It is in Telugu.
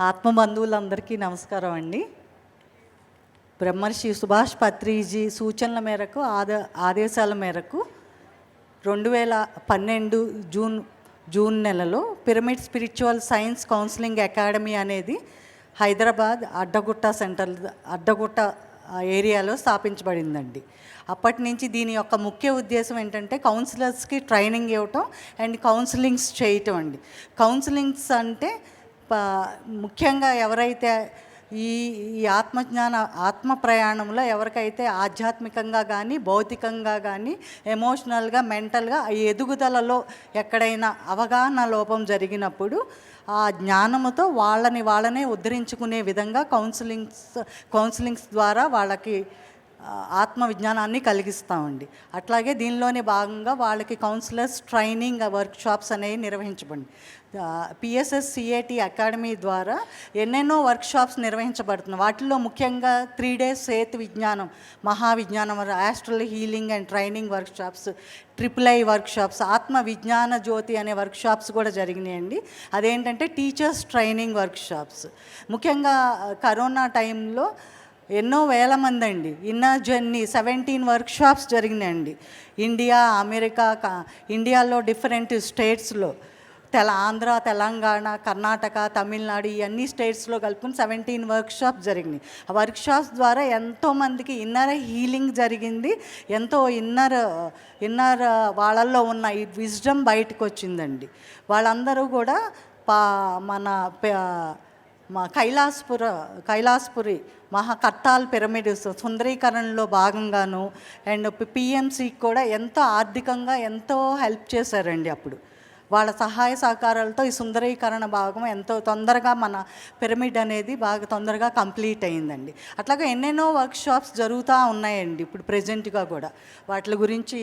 ఆత్మబంధువులందరికీ నమస్కారం అండి. బ్రహ్మర్షి సుభాష్ పత్రిజీ సూచనల మేరకు ఆదేశాల మేరకు 2012 జూన్ నెలలో pyramid spiritual science counselling academy అనేది హైదరాబాద్ అడ్డగుట్ట ఏరియాలో స్థాపించబడిందండి. అప్పటి నుంచి దీని యొక్క ముఖ్య ఉద్దేశం ఏంటంటే కౌన్సిలర్స్కి ట్రైనింగ్ ఇవ్వటం అండ్ కౌన్సిలింగ్స్ చేయటం అండి. కౌన్సిలింగ్స్ అంటే ముఖ్యంగా ఎవరైతే ఈ ఆత్మ ప్రయాణంలో ఎవరికైతే ఆధ్యాత్మికంగా కానీ భౌతికంగా కానీ ఎమోషనల్గా మెంటల్గా ఎదుగుదలలో ఎక్కడైనా అవగాహన లోపం జరిగినప్పుడు ఆ జ్ఞానముతో వాళ్ళనే ఉద్ధరించుకునే విధంగా కౌన్సిలింగ్స్ ద్వారా వాళ్ళకి ఆత్మ విజ్ఞానాన్ని కలిగిస్తామండి. అట్లాగే దీనిలోనే భాగంగా వాళ్ళకి కౌన్సిలర్స్ ట్రైనింగ్ వర్క్షాప్స్ అనేవి నిర్వహించబడి పిఎస్ఎస్ సిఏటి అకాడమీ ద్వారా ఎన్నెన్నో వర్క్షాప్స్ నిర్వహించబడుతున్నాయి. వాటిల్లో ముఖ్యంగా 3 days సేత్ విజ్ఞానం, మహావిజ్ఞానం, astral healing and training workshops, triple I workshops, ఆత్మ విజ్ఞాన జ్యోతి అనే వర్క్షాప్స్ కూడా జరిగినాయండి. అదేంటంటే టీచర్స్ ట్రైనింగ్ వర్క్షాప్స్. ముఖ్యంగా కరోనా టైంలో ఎన్నో వేల మంది అండి ఇన్నర్ జర్నీ 17 వర్క్షాప్స్ జరిగినాయండి. ఇండియా, అమెరికా, ఇండియాలో డిఫరెంట్ స్టేట్స్లో ఆంధ్ర, తెలంగాణ, కర్ణాటక, తమిళనాడు ఇవన్నీ స్టేట్స్లో కలుపుకుని 17 వర్క్షాప్స్ జరిగినాయి. ఆ వర్క్షాప్స్ ద్వారా ఎంతోమందికి ఇన్నర్ హీలింగ్ జరిగింది. ఎంతో ఇన్నర్ వాళ్ళల్లో ఉన్న ఈ విజ్డమ్ బయటకు వచ్చిందండి. వాళ్ళందరూ కూడా మా కైలాసపురి కట్టాల్ పిరమిడ్ సుందరీకరణలో భాగంగాను అండ్ పిఎంసికి కూడా ఎంతో ఆర్థికంగా ఎంతో హెల్ప్ చేశారండి. అప్పుడు వాళ్ళ సహాయ సహకారాలతో ఈ సుందరీకరణ భాగం ఎంతో తొందరగా మన పిరమిడ్ అనేది బాగా తొందరగా కంప్లీట్ అయిందండి. అట్లాగే ఎన్నెన్నో వర్క్షాప్స్ జరుగుతూ ఉన్నాయండి ఇప్పుడు ప్రెజెంట్గా కూడా. వాటి గురించి